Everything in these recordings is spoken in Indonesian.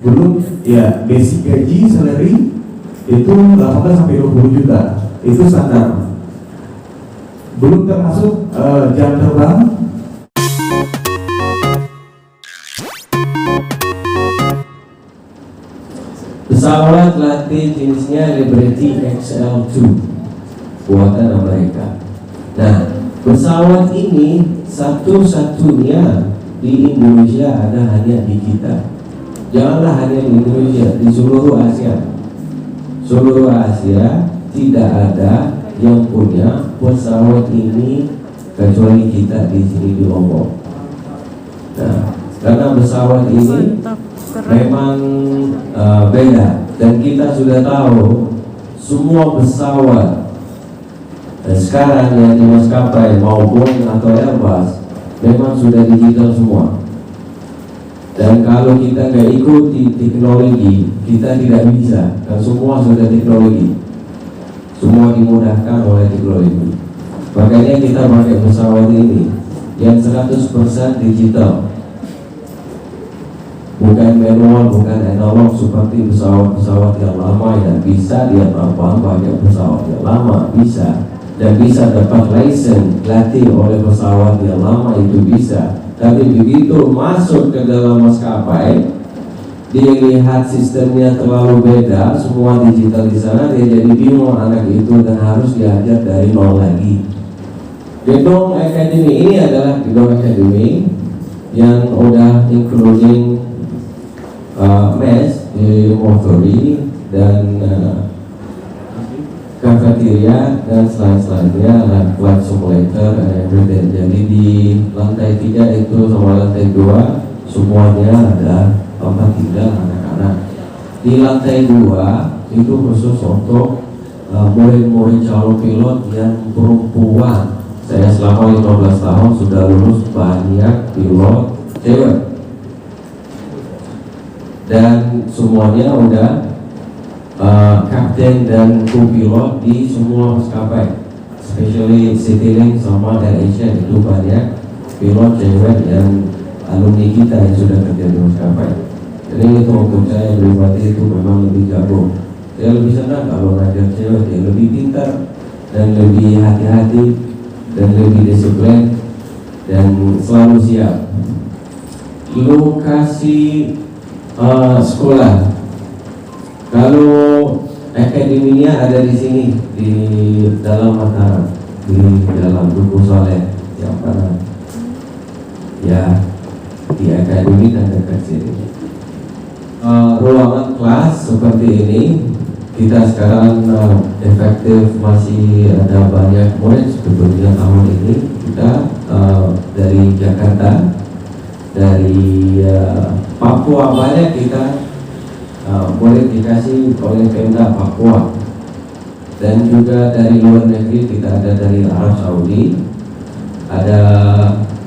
Belum ya basic gaji salary itu 18 sampai 20 juta, itu standar. Belum termasuk jam terbang. Pesawat latih jenisnya Liberty XL2 buatan Amerika. Nah, pesawat ini satu-satunya di Indonesia ada hanya di kita. Janganlah hanya di Indonesia, di seluruh Asia. Seluruh Asia tidak ada yang punya pesawat ini kecuali kita di sini di Lombok. Nah, karena pesawat ini memang beda, dan kita sudah tahu semua pesawat sekarang yang di maskapai maupun atau Airbus memang sudah digital semua. Dan kalau kita nggak ikuti teknologi, kita tidak bisa. Dan semua sudah teknologi, semua dimudahkan oleh teknologi. Makanya kita pakai pesawat ini yang 100% digital, bukan manual, bukan analog seperti pesawat-pesawat yang lama yang bisa dia terbang pakai pesawat yang lama bisa, dan bisa dapat license latih oleh pesawat yang lama itu bisa. Tapi begitu masuk ke dalam maskapai, dia lihat sistemnya terlalu beda, semua digital di sana, dia jadi bingung anak itu dan harus diajar dari nol lagi. Gedung Academy ini adalah gedung Academy yang udah including mes di motori dan cafeteria dan selain-selainnya, flight simulator and everything. Jadi di lantai 3 itu sama lantai 2 semuanya ada tempat tinggal anak-anak. Di lantai 2 itu khusus untuk murid-murid calon pilot yang perempuan. Saya selama 15 tahun sudah lulus banyak pilot cewek, dan semuanya udah kapten dan co-pilot di semua maskapai, especially Citylink sama AirAsia. Itu banyak pilot cewek yang alumni kita yang sudah kerja di maskapai. Jadi itu untuk saya pribadi itu memang lebih jago. Saya lebih senang kalau ngajar cewek, dia lebih pintar dan lebih hati-hati dan lebih disiplin dan selalu siap. Lokasi sekolah, kalau akademinya ada di sini di dalam Mataram, di dalam Duku Soleh, yang kanan. Ya, di akademi dan dekat sini. Ruangan kelas seperti ini, kita sekarang efektif masih ada banyak murid. Sebetulnya tahun ini kita dari Jakarta, dari Papua banyak kita boleh dikasih oleh Pemda Papua, dan juga dari luar negeri kita ada dari Arab Saudi, ada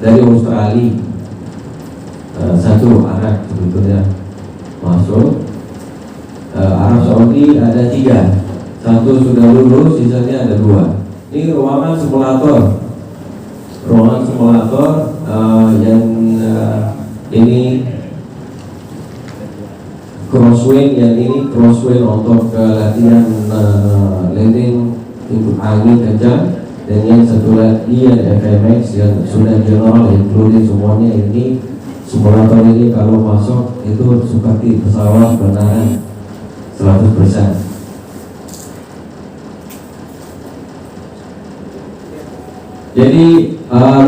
dari Australia, satu anak sebetulnya masuk. Arab Saudi ada 3, satu sudah lulus, sisanya ada 2. Ini ruangan simulator, yang ini crosswind, yang ini crosswind untuk latihan landing untuk angin kencang, dan yang satu lagi yang FMX yang sudah general including semuanya. Ini simulator ini kalau masuk itu seperti pesawat beneran 100%. Jadi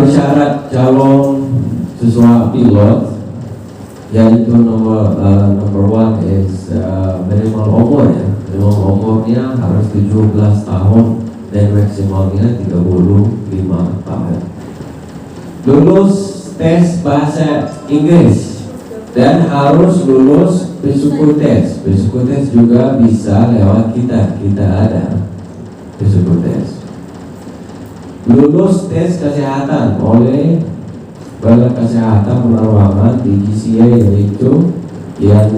syarat calon siswa pilot yaitu nomor 1 is minimal umur ya. Minimal umurnya harus 17 tahun dan maksimalnya 35 tahun. Lulus tes bahasa Inggris dan harus lulus psikotes. Psikotes juga bisa lewat kita ada psikotes. Lulus tes kesehatan oleh Balai Kesehatan Penerbangan di GCA, yaitu yang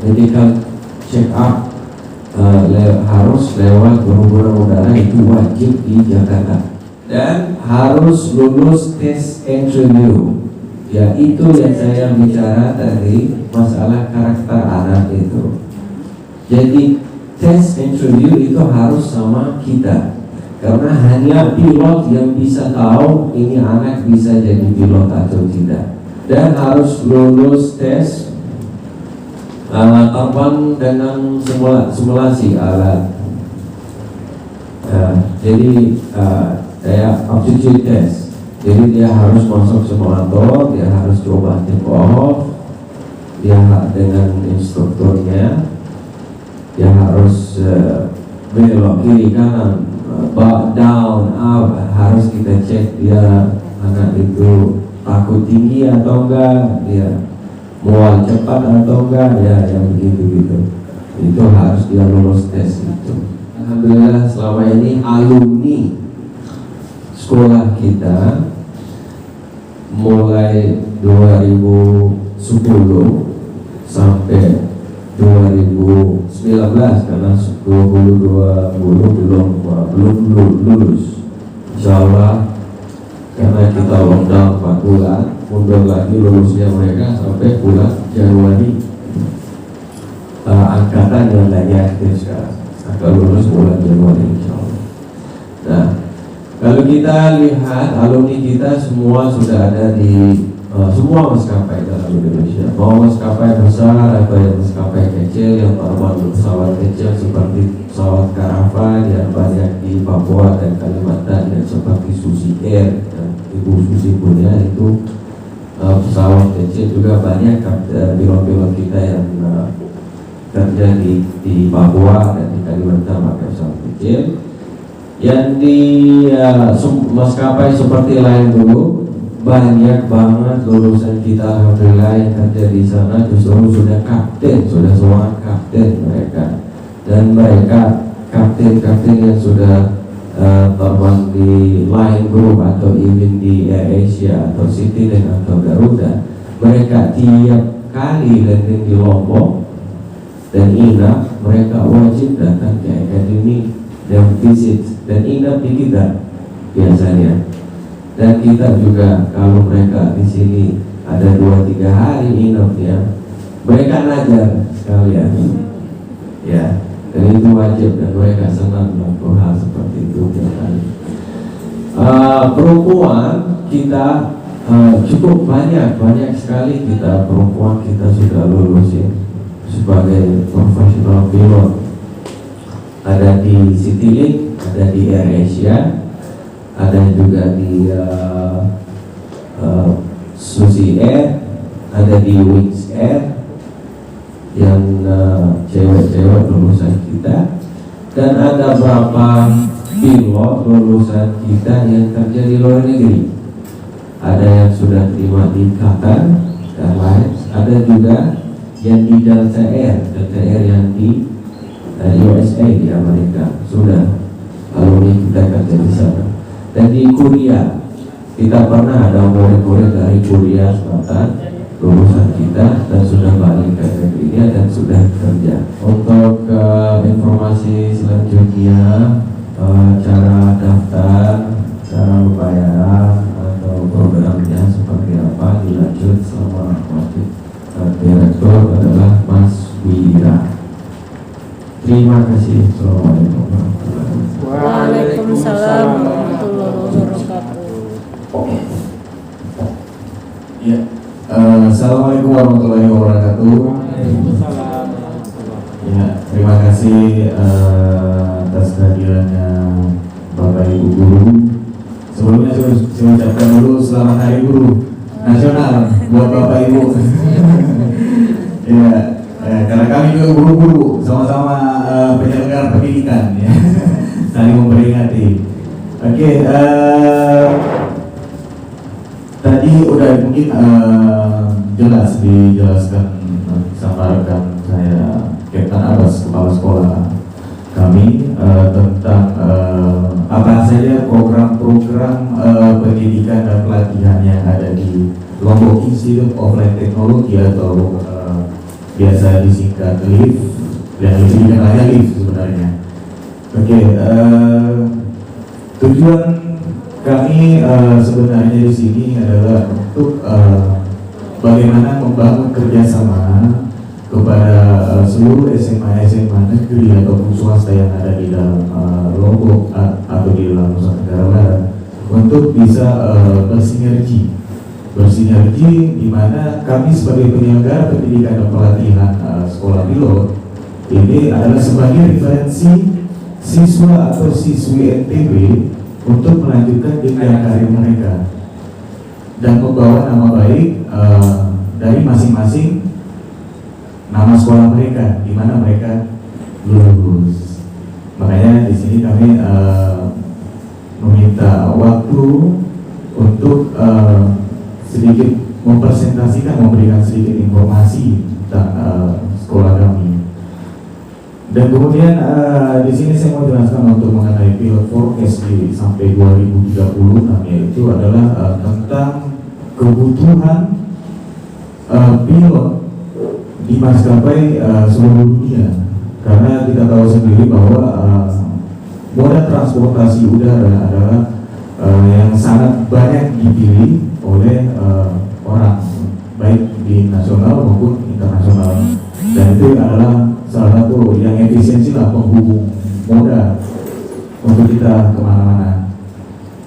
medical check up harus lewat berhubungan udara, itu wajib di Jakarta, dan harus lulus tes interview Ya, itu yang saya bicara tadi, masalah karakter anak itu. Jadi tes interview itu harus sama kita, karena hanya pilot yang bisa tahu ini anak bisa jadi pilot atau tidak, dan harus lulus tes terbang dengan simulasi alat. Jadi kayak aptitude test. Jadi dia harus masuk simulator, dia harus coba take off, dia dengan instrukturnya, dia harus belok kiri kanan, down, up, harus kita cek dia anak itu takut tinggi atau enggak, dia mual cepat atau enggak, ya yang begitu-gitu. Itu harus dia lulus tes itu. Alhamdulillah selama ini alumni sekolah kita mulai 2010 sampai 2019, karena 2020 belum lulus. Insyaallah karena kita lockdown 4 bulan, mundur lagi lulusnya mereka sampai bulan Januari. Angkatan yang lagi aktif sekarang akan lulus bulan Januari insyaallah. Nah, kalau kita lihat alumni kita semua sudah ada di semua maskapai dalam Indonesia, mau maskapai besar atau yang maskapai kecil yang terbang pesawat kecil seperti pesawat Caravan yang banyak di Papua dan Kalimantan, dan seperti Susi Air dan Ibu Susi punya itu pesawat kecil juga banyak pilot-pilot kita yang kerja di Papua dan di Kalimantan pakai pesawat kecil. Yang di maskapai seperti lain dulu banyak banget lulusan kita alhamdulillah yang kerja di sana justru sudah kapten, sudah seorang kapten mereka, dan mereka kapten-kapten yang sudah terbang di Line Group atau even di Air Asia atau Citylink atau Garuda. Mereka tiap kali landing di Lombok dan inap, mereka wajib datang ke akademi dan visit dan inap di kita biasanya. Dan kita juga kalau mereka di sini ada 2-3 hari inapnya, mereka ngajar sekalian, ya. Dan itu wajib dan mereka senang melakukan hal seperti itu tiap hari. Perempuan kita cukup banyak sekali kita perempuan kita sudah lulus ya sebagai profesional pilot. Ada di Citylink, ada di Air Asia, ada juga di Susi Air, ada di Wings Air yang cewek-cewek lulusan kita, dan ada beberapa pilot lulusan kita yang kerja di luar negeri. Ada yang sudah terima di Qatar dan lain, ada juga yang di Delta Air yang di USA di Amerika sudah alumni kita kerja di sana. Dan di Korea kita pernah ada murid-murid dari Korea Selatan lulusan kita dan sudah balik ke negerinya dan sudah kerja. Untuk informasi selanjutnya, cara daftar, cara membayar atau programnya seperti apa dilanjut sama wakil direktur adalah Mas Wira. Terima kasih. Assalamualaikum warahmatullahi wabarakatuh. Waalaikumsalam warahmatullahi wabarakatuh. Ya. Assalamualaikum warahmatullahi wabarakatuh. Ya, terima kasih atas kehadirannya Bapak Ibu Guru. Sebelumnya saya ucapkan dulu selamat Hari Guru Nasional buat Bapak Ibu. Ya, karena kami juga guru-guru, sama-sama penyelenggara pendidikan, ya. Saling memperingati. Oke, tadi udah mungkin jelas dijelaskan sama rekan saya Kapten Abbas, kepala sekolah kami, tentang apa saja program-program pendidikan dan pelatihan yang ada di Lombok Institute of Land Technology atau biasa disingkat LIF, yang lebih dikenalnya LIF sebenarnya. Oke, tujuan kami sebenarnya di sini adalah untuk bagaimana membangun kerjasama kepada seluruh SMA negeri ataupun swasta yang ada di dalam Lombok atau di dalam Nusa Tenggara Barat untuk bisa bersinergi di mana kami sebagai penyelenggara pendidikan dan pelatihan sekolah pilot ini adalah sebagai referensi siswa atau siswi NTB untuk melanjutkan jenjang karir mereka dan membawa nama baik dari masing-masing nama sekolah mereka di mana mereka lulus. Makanya di sini kami meminta waktu untuk sedikit mempresentasikan, memberikan sedikit informasi tentang sekolah kami. Dan kemudian di sini saya mau jelaskan untuk mengenai pilot forecast sampai 2030, yaitu adalah tentang kebutuhan pilot di maskapai seluruh dunia. Karena kita tahu sendiri bahwa moda transportasi udara adalah yang sangat banyak dipilih oleh orang baik di nasional maupun internasional, dan itu adalah salah satu yang efisiensi lah penghubung moda untuk kita kemana-mana.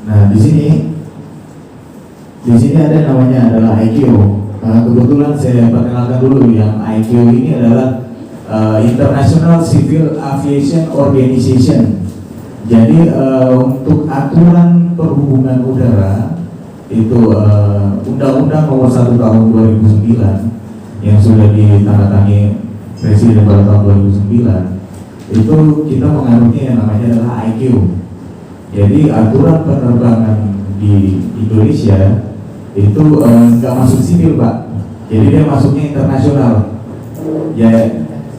Nah di sini ada namanya adalah ICAO. Kebetulan saya perkenalkan dulu yang ICAO ini adalah International Civil Aviation Organization. Jadi untuk aturan perhubungan udara itu Undang-Undang Nomor 1 Tahun 2009 yang sudah ditandatangani Presiden pada tahun 2009, itu kita menganutnya yang namanya adalah ICAO. Jadi aturan penerbangan di Indonesia itu nggak masuk sipil, Pak. Jadi dia masuknya internasional. Ya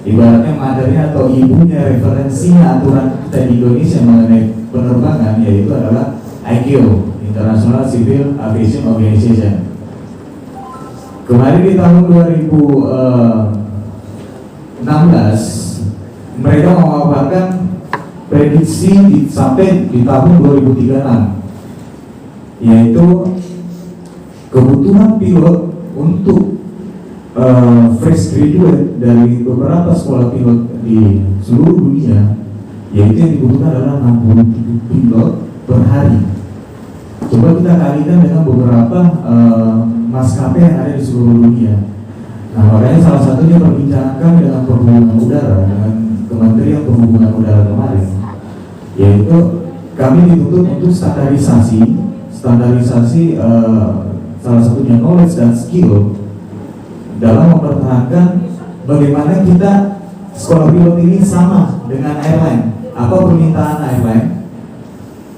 ibaratnya mothernya atau ibunya, referensinya aturan kita di Indonesia mengenai penerbangan yaitu adalah ICAO, International Civil Aviation Organization. Kemarin di tahun 2016 mereka memaparkan prediksi sampai di tahun 2036, yaitu kebutuhan pilot untuk fresh graduate dari beberapa sekolah pilot di seluruh dunia, yaitu yang dibutuhkan adalah 67 pilot per hari. Coba kita kalikan dengan beberapa maskapai yang ada di seluruh dunia. Nah makanya salah satunya perbincangan kami dengan perhubungan udara, dengan Kementerian Perhubungan Udara kemarin, yaitu kami dituntut untuk standarisasi salah satunya knowledge dan skill dalam mempertahankan bagaimana kita sekolah pilot ini sama dengan airline. Apa permintaan airline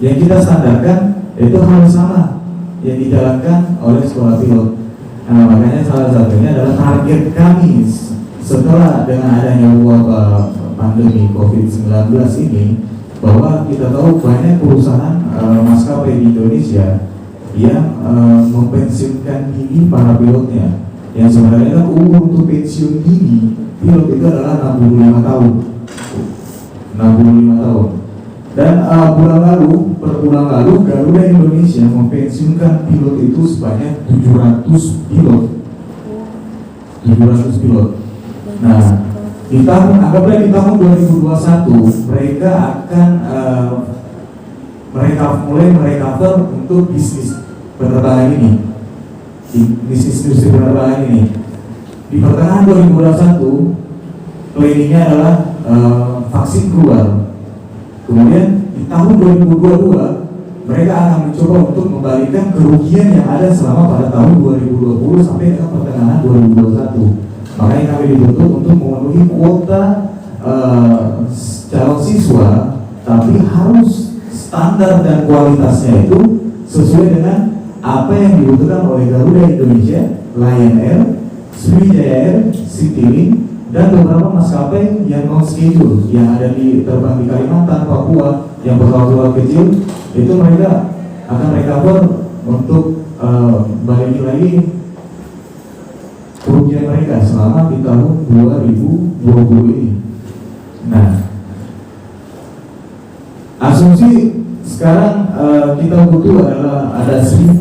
yang kita standarkan itu harus sama yang dijalankan oleh sekolah pilot. Nah makanya salah satunya adalah target kami setelah dengan adanya wabah pandemi COVID-19 ini, bahwa kita tahu banyak perusahaan maskapai di Indonesia yang mempensiunkan dini para pilotnya, yang sebenarnya kan umur untuk pensiun dini pilot itu adalah 65 tahun. Dan per bulan lalu Garuda Indonesia mempensiunkan pilot itu sebanyak 700 pilot. Nah, anggaplah di tahun 2021 mereka akan mulai merecover untuk bisnis penerbangan ini, bisnis industri penerbangan ini. Di pertengahan 2021 planningnya adalah vaksin keluar. Kemudian di tahun 2022 mereka akan mencoba untuk membalikan kerugian yang ada selama pada tahun 2020 sampai dengan pertengahan 2021. Makanya kami dituntut untuk memenuhi kuota calon siswa, tapi harus standar dan kualitasnya itu sesuai dengan apa yang dibutuhkan oleh Garuda Indonesia, Lion Air, Sriwijaya Air, Citylink, dan beberapa maskapai yang non schedule yang ada di terbang di Kalimantan, Papua, yang pesawat kecil itu mereka akan recover untuk balik lagi kerugian mereka selama di tahun 2020 ini. Nah, asumsi sekarang kita butuh adalah ada 1.000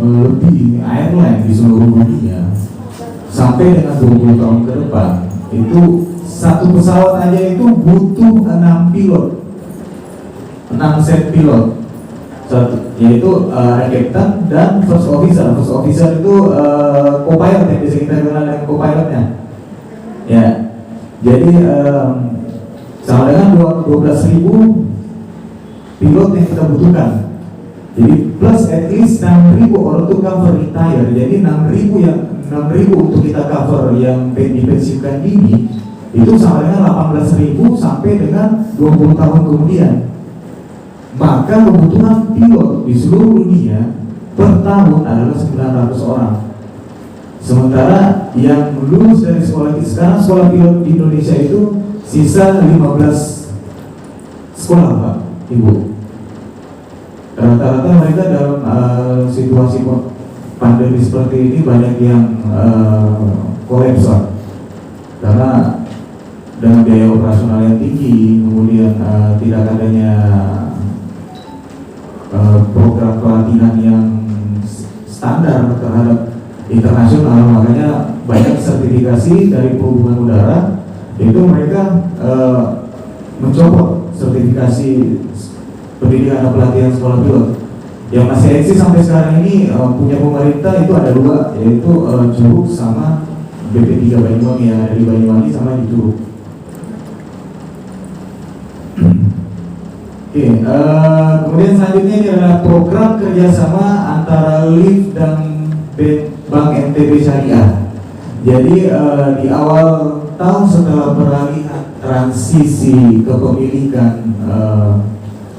lebih airline di seluruh dunia sampai dengan 20 tahun ke depan, itu satu pesawat aja itu butuh 6 pilot, 6 set pilot, yaitu captain dan first officer. First officer itu co-pilot yang bisa kita kenal dengan co-pilotnya. Ya, jadi sama dengan 12.000 pilot yang kita butuhkan. Jadi plus at least 6.000 orang to cover retire. Jadi 6.000 untuk kita cover yang dipensiunkan dini, itu sama dengan 18.000 sampai dengan 20 tahun kemudian. Maka kebutuhan pilot di seluruh dunia per tahun adalah 900 orang. Sementara yang lulus dari sekolah sekarang, sekolah pilot di Indonesia itu sisa 15 sekolah, Pak, Ibu. Rata-rata mereka dalam situasi pandemi seperti ini banyak yang kolaps, karena dengan biaya operasional yang tinggi, kemudian tidak adanya program pelatihan yang standar terhadap internasional. Makanya banyak sertifikasi dari perhubungan udara itu mereka mencopot sertifikasi pendidikan dan pelatihan sekolah pilot. Yang masih eksis sampai sekarang ini punya pemerintah itu ada 2, yaitu Curug sama BP3 Banyuwangi, yang ada di Banyuwangi sama di Curug. Oke, kemudian selanjutnya ini adalah program kerjasama antara LIF dan Bank NTB Syariah. Jadi di awal tahun setelah peralihan transisi kepemilikan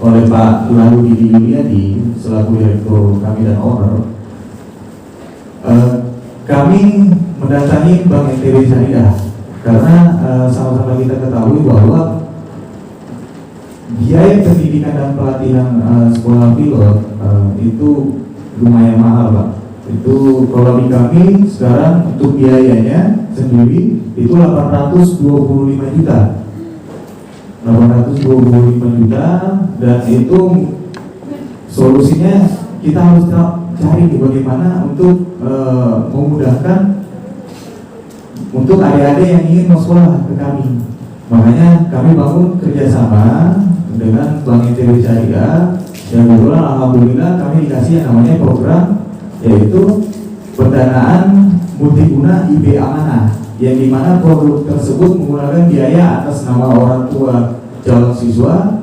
oleh Pak Lalu Didi Yuliadi selaku direktur kami dan owner, kami mendatangi Bank NTB Syariah karena sama-sama kita ketahui bahwa biaya pendidikan dan pelatihan sekolah pilot itu lumayan mahal, Pak. Itu kalau di kami sekarang untuk biayanya sendiri itu 825 juta. 825 juta, dan itu solusinya kita harus cari bagaimana untuk memudahkan untuk adik-adik yang ingin mau sekolah ke kami. Makanya kami bangun kerjasama dengan Bank NTB Syariah, dan kebetulan alhamdulillah kami dikasih yang namanya program, yaitu pendanaan multiguna IB Amanah, yang dimana produk tersebut menggunakan biaya atas nama orang tua calon siswa,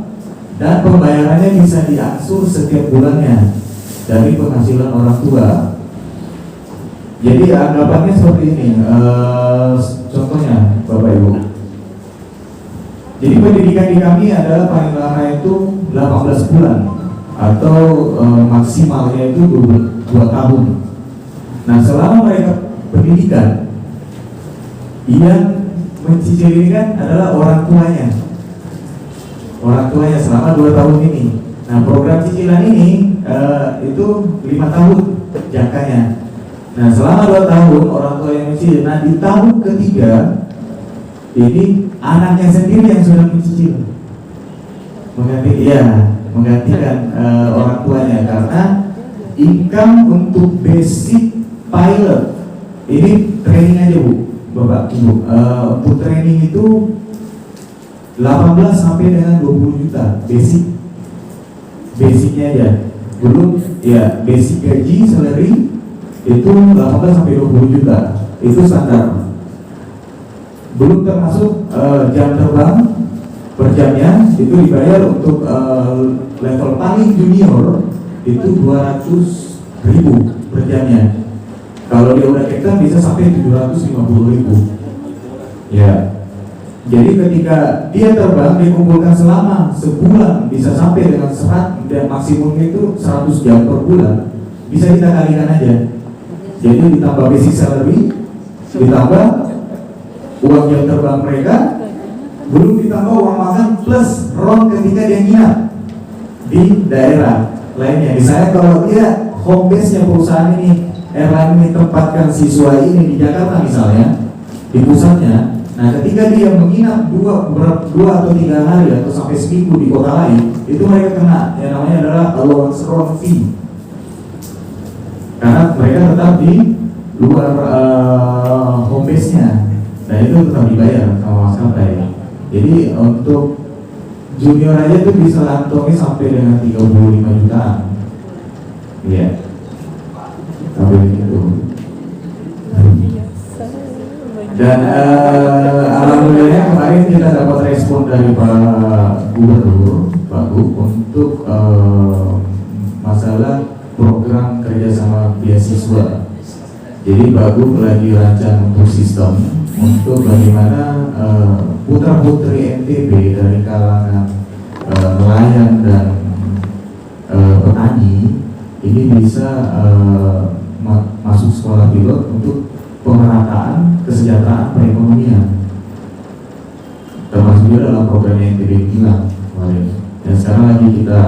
dan pembayarannya bisa diangsur setiap bulannya dari penghasilan orang tua. Jadi anggapannya seperti ini, contohnya Bapak Ibu. Jadi pendidikan di kami adalah paling lama itu 18 bulan atau maksimalnya itu 2 tahun. Nah, selama mereka pendidikan, yang mencicil ini kan adalah orang tuanya selama 2 tahun ini. Nah, program cicilan ini itu 5 tahun jangkanya. Nah, selama 2 tahun orang tua yang mencicil. Nah, di tahun ketiga ini anaknya sendiri yang sudah mencicil, menggantikan orang tuanya, karena income untuk basic pilot ini training aja, Bu, Bapak Ibu, untuk training itu 18 sampai dengan 20 juta basicnya aja, belum ya basic gaji salary itu 18 sampai 20 juta itu standar, belum termasuk jam terbang per jamnya itu dibayar untuk level paling junior itu 200.000 per jamnya. Kalau dia udah captain bisa sampai 750.000. Ya. Jadi ketika dia terbang, dia kumpulkan selama sebulan bisa sampai dengan 100, dan maksimum itu 100 jam per bulan. Bisa kita kalikan aja. Jadi ditambah basic salary, ditambah uang jam terbang mereka, belum ditambah uang makan plus ron ketika dia nginap di daerah lainnya. Misalnya kalau dia home base-nya perusahaan ini, airline ini tempatkan siswa ini di Jakarta misalnya, di pusatnya. Nah, ketika dia menginap 2 atau 3 hari atau sampai seminggu di kota lain, itu mereka kena yang namanya adalah allowance ron fee. karena mereka tetap di luar home base-nya, dan itu tetap dibayar sama maskapai. Jadi untuk junior aja itu bisa kantongi sampai dengan 35 jutaan. Iya. Sampai begitu. Dan alhamdulillah kemarin kita dapat respon dari Pak Gubernur, Pak Gub, untuk masalah program kerjasama beasiswa. Jadi Pak Gub lagi rancang untuk sistem untuk bagaimana putra-putri NTB dari kalangan nelayan dan petani ini bisa masuk sekolah pilot untuk pemerataan kesejahteraan perekonomian, termasuk juga dalam program yang NTB bilang kemarin. Dan sekarang lagi kita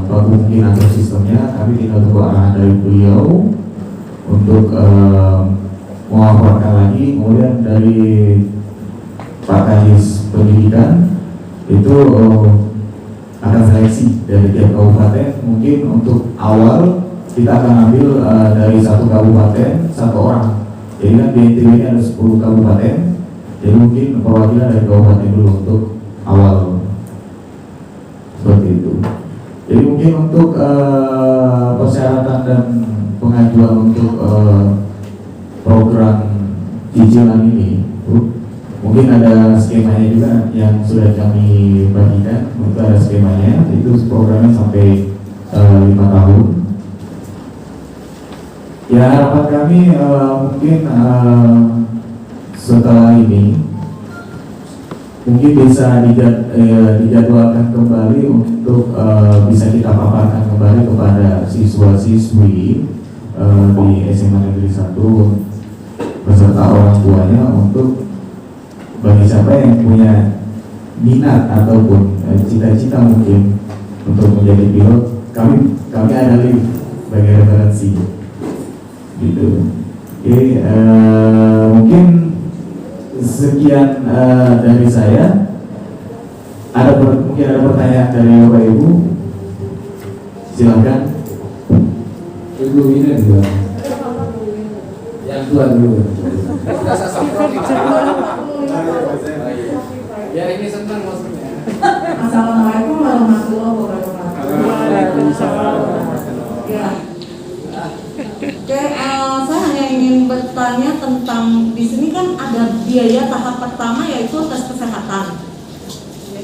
mungkin atur sistemnya, kami tinggal tunggu arahan dari beliau untuk melaporkan lagi. Kemudian dari Pak Kadis Pendidikan itu akan seleksi dari tiap kabupaten. Mungkin untuk awal kita akan ambil dari satu kabupaten satu orang. Jadi kan di NTB ini ada 10 kabupaten, jadi mungkin perwakilan dari kabupaten dulu untuk awal, seperti itu. Jadi mungkin untuk persyaratan dan pengajuan untuk program cicilan ini, mungkin ada skemanya juga yang sudah kami bagikan. Itu ada skemanya, itu programnya sampai 5 tahun. Ya, harapan kami mungkin setelah ini mungkin bisa dijadwalkan kembali untuk bisa kita paparkan kembali kepada siswa-siswi di SMA Negeri 1 beserta orang tuanya, untuk bagi siapa yang punya minat ataupun cita-cita mungkin untuk menjadi pilot, kami ada link sebagai referensi gitu. Oke, mungkin sekian dari saya. Mungkin ada pertanyaan dari Bapak Ibu, silakan. Ibu ini dua, yang tua dulu. Ya ini senang maksudnya. Assalamualaikum warahmatullahi wabarakatuh. Waalaikumsalam. Ya. Oke, saya hanya ingin bertanya tentang, di sini kan ada biaya tahap pertama yaitu tes kesehatan.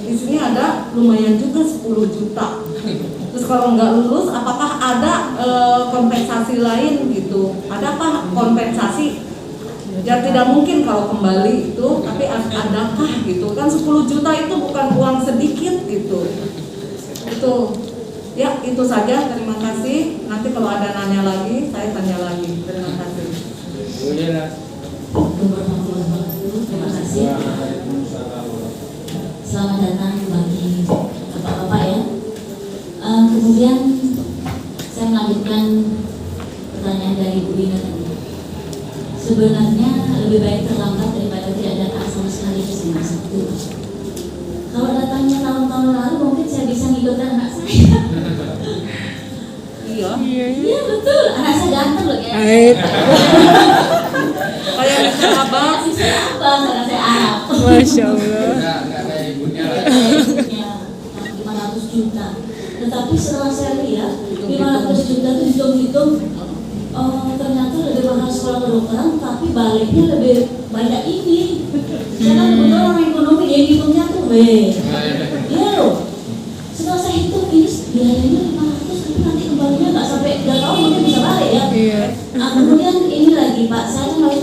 Di sini ada lumayan juga 10 juta. Terus kalau nggak lulus, apakah ada kompensasi lain gitu? Ada apa kompensasi? Ya tidak mungkin kalau kembali itu, tapi adakah gitu? Kan 10 juta itu bukan uang sedikit gitu. Itu. Ya, itu saja. Terima kasih. Nanti kalau ada nanya lagi, saya tanya lagi. Terima kasih. Terima kasih. Selamat datang bagi bapak-bapak ya. Kemudian saya melanjutkan pertanyaan dari Bu Ina tadi. Sebenarnya lebih baik terlambat daripada tidak datang sama sekali ke SMA 1. Kalau datangnya tahun-tahun lalu mungkin saya bisa ngikutkan anak saya. Iya betul, anak saya ganteng loh ya. Kayak abang, saya abang, anak saya Arab. Masya Allah. Nggak kayak ibunya lah. 500 juta. Tetapi setelah saya lihat 500 juta itu hitung-hitung ternyata lebih mahal sekolah kedokteran, tapi baliknya lebih banyak ini. Saya kan kebetulan orang ekonomi, dia hitungnya tuh iya loh. Setelah saya hitung ini biayanya 500, tapi nanti kembalinya nggak sampai 3 tahun mungkin bisa balik ya. Iya. Nah, kemudian ini lagi Pak, saya kan wali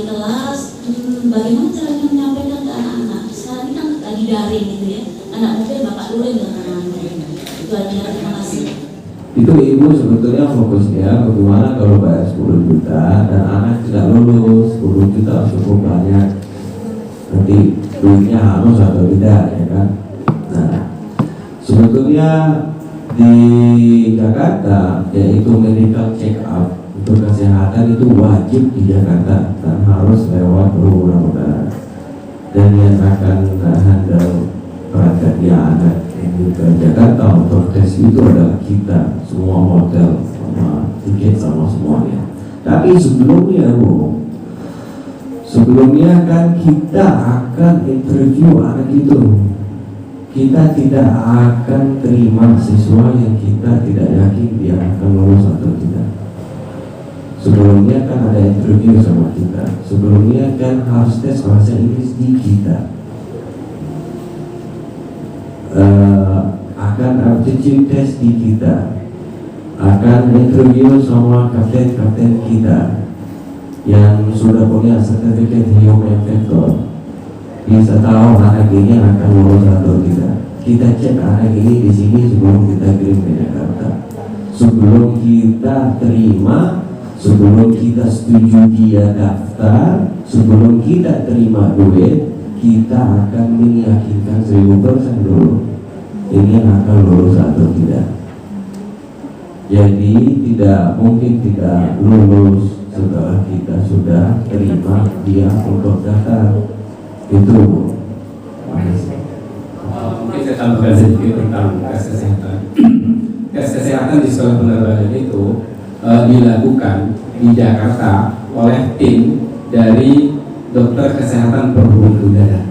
kelas, bagaimana caranya menyampaikan ke anak-anak? Sekarang ini kan lagi daring gitu ya. Anak mungkin bapak dulu dengan anak-anak. Itu aja, terima kasih. Itu ibu sebetulnya fokusnya bagaimana kalau bayar 10 juta dan anak tidak lulus. 10 juta cukup banyak, nanti duitnya harus atau tidak ya kan. Nah, sebetulnya di Jakarta yaitu medical check up untuk kesehatan itu wajib di Jakarta dan harus lewat perhubungan udara, dan yang akan handle perangkat dia anak yang di Jakarta untuk tes itu adalah kita semua hotel sama tiket sama semuanya. Tapi sebelumnya kan kita akan interview anak itu. Kita tidak akan terima siswa yang kita tidak yakin dia akan lulus atau tidak. Sebelumnya kan ada interview sama kita. Sebelumnya kan harus tes bahasa Inggris di kita. Akan aptitude test di kita. Akan interview sama kapten-kapten kita yang sudah punya sertifikat human factor. Bisa tahu anak ini akan lulus atau tidak. Kita cek anak ini di sini sebelum kita kirim ke Jakarta. Sebelum kita terima, sebelum kita setuju dia daftar, sebelum kita terima duit, kita akan meyakinkan 1000% dulu ini akan lulus atau tidak. Jadi tidak mungkin tidak lulus setelah kita sudah terima dia untuk daftar. Itu mungkin saya tambahkan sedikit tentang tes kesehatan. Tes kesehatan di sekolah penerbangan itu dilakukan di Jakarta oleh tim dari dokter kesehatan perhubungan udara.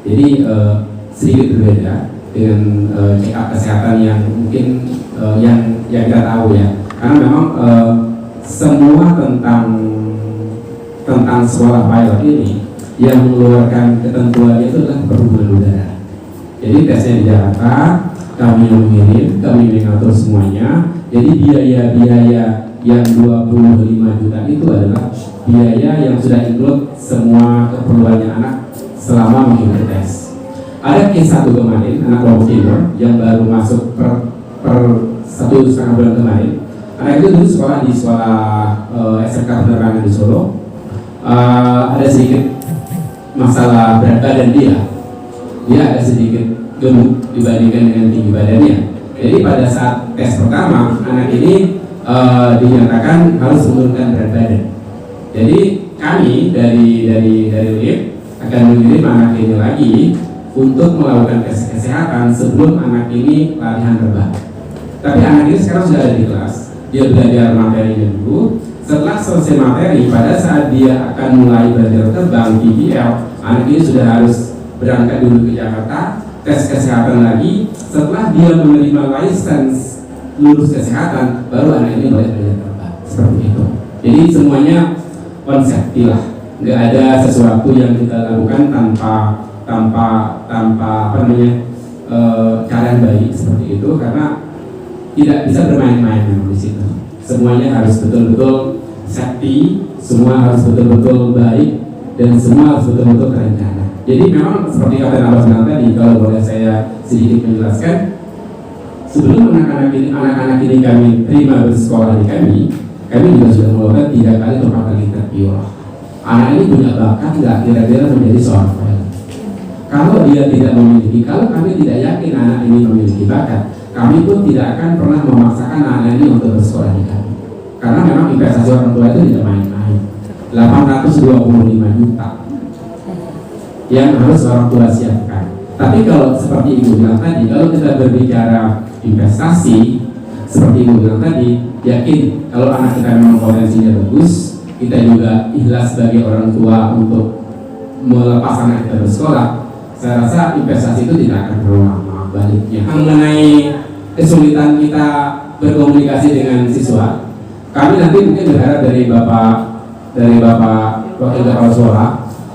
Jadi sedikit berbeda dengan check up kesehatan yang mungkin yang kita tahu ya. Karena memang semua tentang sekolah pilot ini yang mengeluarkan ketentuannya itu adalah perhubungan udara. Jadi tesnya di Jakarta, kami yang mengirim, kami mengatur semuanya. Jadi biaya-biaya yang 25 juta itu adalah biaya yang sudah include semua keperluannya anak selama mengikuti tes. Ada case satu kemarin, anak Lombok Timur yang baru masuk per 1,5 bulan kemarin. Anak itu dulu sekolah di sekolah SMK penerbangan di Solo. Ada sedikit masalah berat badan dia agak sedikit gemuk dibandingkan dengan tinggi badannya. Jadi pada saat tes pertama anak ini dinyatakan harus menurunkan berat badan. Jadi kami dari UIP akan mengirim anak ini lagi untuk melakukan tes kesehatan sebelum anak ini latihan terbang. Tapi anak ini sekarang sudah ada di kelas, dia belajar materinya dulu. Setelah selesai materi, pada saat dia akan mulai belajar terbang PBL, anak ini sudah harus berangkat dulu ke Jakarta, tes kesehatan lagi. Setelah dia menerima license lulus kesehatan, baru anak ini boleh belajar terbang. Seperti itu. Jadi semuanya konsep lah, nggak ada sesuatu yang kita lakukan tanpa cara yang baik seperti itu, karena tidak bisa bermain-main di situ. Semuanya harus betul-betul safety, semua harus betul-betul baik, dan semua harus betul-betul terencana. Jadi memang seperti kata Abbas bilang tadi, kalau boleh saya sedikit menjelaskan, sebelum anak-anak ini kami terima bersekolah di kami juga sudah melakukan 3 kali atau 4 kali interview. Anak ini punya bakat nggak kira-kira menjadi seorang pilot? Kalau dia tidak memiliki, kalau kami tidak yakin anak ini memiliki bakat, kami pun tidak akan pernah memaksakan anak ini untuk bersekolah di kami. Karena memang investasi orang tua itu tidak main-main. 825 juta yang harus orang tua siapkan. Tapi kalau seperti Ibu bilang tadi, kalau kita berbicara investasi, seperti Ibu bilang tadi, yakin kalau anak kita memang potensinya bagus, kita juga ikhlas sebagai orang tua untuk melepas anak kita bersekolah. Saya rasa investasi itu tidak akan terlalu lama baliknya. Mengenai kesulitan kita berkomunikasi dengan siswa, kami nanti mungkin berharap dari Bapak Wakil Kepala Sekolah,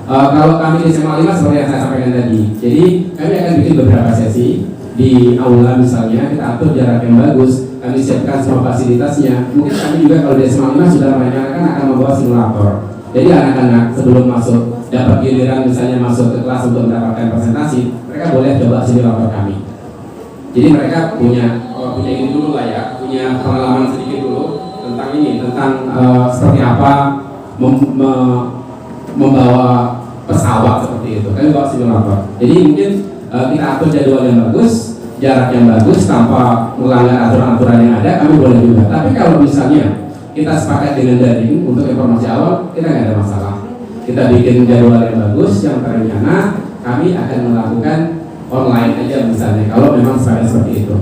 kalau kami di SMA 5 seperti yang saya sampaikan tadi, jadi kami akan bikin beberapa sesi di aula misalnya, kita atur jarak yang bagus, kami siapkan semua fasilitasnya. Mungkin kami juga kalau di SMA 5 sudah merencanakan akan membawa simulator. Jadi anak-anak sebelum masuk dapat giliran misalnya masuk ke kelas untuk mendapatkan presentasi, mereka boleh coba simulator kami. Jadi mereka punya ini dulu lah ya, punya pengalaman sedikit dulu tentang ini, tentang seperti apa membawa pesawat seperti itu, kan bawa simulator. Jadi mungkin kita atur jadwal yang bagus, jarak yang bagus tanpa melanggar aturan-aturan yang ada, kami boleh juga. Tapi kalau misalnya kita sepakat dengan daring untuk informasi awal, kita nggak ada masalah. Kita bikin jadwal yang bagus, yang terencana, kami akan melakukan online aja misalnya, kalau memang sepakat seperti itu.